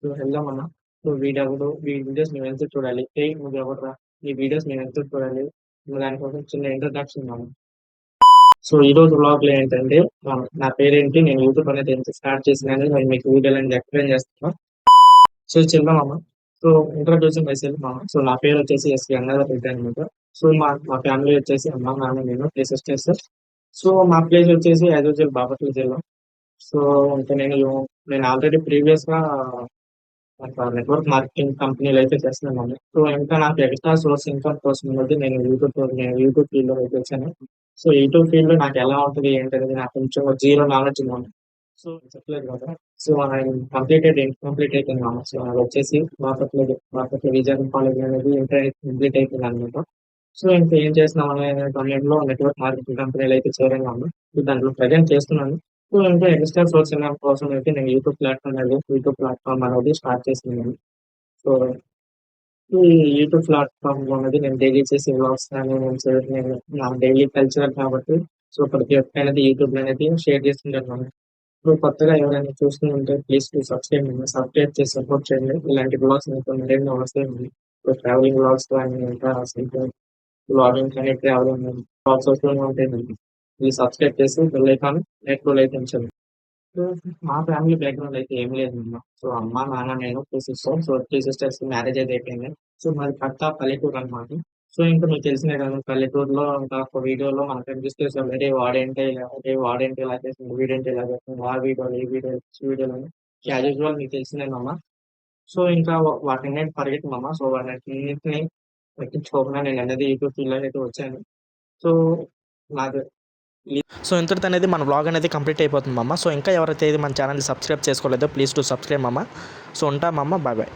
So వెళ్దామన్నా. So వీడెవడు? వీడి videos మేమెందుకు చూడాలి? ఏయ్ నువ్వెవర్రా? నీ వీడియోస్ మేమెందుకు చూడాలి? దానికోసం చిన్న ఇంట్రొడక్షన్ మామ. సో ఈరోజు వ్లాగ్‌లో ఏంటంటే నా పేరేంటి? నేను యూట్యూబ్ అనేది ఎంత స్టార్ట్ చేసినానని నేను మీకు వీడియోలో ఎక్స్‌ప్లెయిన్ చేస్తాను. సో చిన్న మామ. సో ఇంట్రొడ్యూసింగ్ మైసెల్ఫ్ మామ. సో నా పేరు వచ్చేసి ఎస్ గంగాధర్ రెడ్డి అనమాట. సో మా మా ఫ్యామిలీ వచ్చేసి అమ్మ, నాన్న, నేను 3 సిస్టర్స్. సో మా ప్లేస్ వచ్చేసి యాజ్ యూజువల్ బాపట్ల జిల్లా. సో ఇంకా నేను ఆల్రెడీ ప్రీవియస్‌గా ఒక నెట్వర్క్ మార్కెటింగ్ కంపెనీలో అయితే చేస్తున్నాను. సో ఇంకా నాకు ఎక్స్ట్రా సోర్స్ ఇన్కమ్ కోసం అనేది నేను యూట్యూబ్ ఫీల్డ్‌లో అయితే వచ్చాను. సో యూట్యూబ్ ఫీల్డ్‌లో నాకు ఎలా ఉంటది ఏంటనేది నాకు కొంచెం జీరో నాలెడ్జ్ ఉంది. సో చెప్పలేదు కదా! సో నేను కంప్లీట్ అయిపోయింది మ్యామ్. సో నాదొచ్చేసి బాపట్ల విజయనగరం కాలేజ్ అనేది ఇంటర్ కంప్లీట్ అయిపోయిందనమాట. సో ఇంకా ఏం చేస్తున్నాం అనే సమయంలో నెట్వర్క్ మార్కెటింగ్ కంపెనీలో అయితే చేరాను మ్యామ్. సో దాంట్లో ప్రెజెంట్ చేస్తున్నాను. సో ఇంకా ఎక్స్ట్రా సోర్స్ ఇన్కమ్ కోసం అయితే నేను యూట్యూబ్ ప్లాట్‌ఫార్మ్ అనేది స్టార్ట్ చేశాను. సో ఈ యూట్యూబ్ ప్లాట్‌ఫార్మ్‌లో అనేది నేను డైలీ చేసే వ్లాగ్స్ కానీ నేను నా డైలీ కల్చరల్ కాబట్టి సో ప్రతి ఒక్కటి యూట్యూబ్‌లో అనేది షేర్ చేస్తుంటాను. ఇప్పుడు కొత్తగా ఎవరైనా చూస్తూ ఉంటే ప్లీజ్ టు సబ్స్క్రైబ్ చేసి సపోర్ట్ చేయండి. ఇలాంటి వ్లాగ్స్ మీకు మరెన్నో వస్తాయండి. ఇప్పుడు ట్రావెలింగ్ వ్లాగ్స్ కానీ ఇంకా వ్లాగింగ్ కానీ ట్రావెలింగ్ వ్లాగ్స్ వస్తూనే ఉంటాయండి. ప్లీజ్ సబ్స్క్రైబ్ చేసి బెల్ ఐకాన్ యాక్టివ్‌లో అయితే ఉంచండి. సో మా ఫ్యామిలీ బ్యాక్‌గ్రౌండ్ అయితే ఏం లేదమ్మా. సో అమ్మ, నాన్న, నేను 2 సిస్టర్స్. సో 3 సిస్టర్స్ మ్యారేజ్ అయితే అయిపోయింది. సో మాది పక్కా పల్లెటూరు అనమాట. సో ఇంకా మీకు తెలిసినే కదా పల్లెటూరులో ఇంకా ఒక వీడియోలో మనకు కనిపిస్తే అసలు అరే వాడేంటి ఇలా చేసిండు, వీడేంటి ఇలా చేసిండు, ఆ వీడియోలు, ఈ వీడియోలు, ఈ వీడియోలు అని యాజ్ యూజువల్ మీకు తెలిసిందేనమ్మా. సో ఇంకా వాటన్నిటిని పరిగెత్తమమ్మా. సో వాటన్నిటిని పట్టించుకోకుండా నేననేది యూట్యూబ్ ఫీల్డ్‌లోకి అయితే వచ్చాను. సో నాది సో ఇంతటితో అనేది మన వ్లాగ్ అనేది కంప్లీట్ అయిపోతుంది మామ. సో ఇంకా ఎవరైతే మన ఛానల్ని సబ్స్క్రైబ్ చేసుకోలేదో ప్లీజ్ టు సబ్స్క్రైబ్ మామ. సో ఉంటామమ్మ, బాయ్ బాయ్.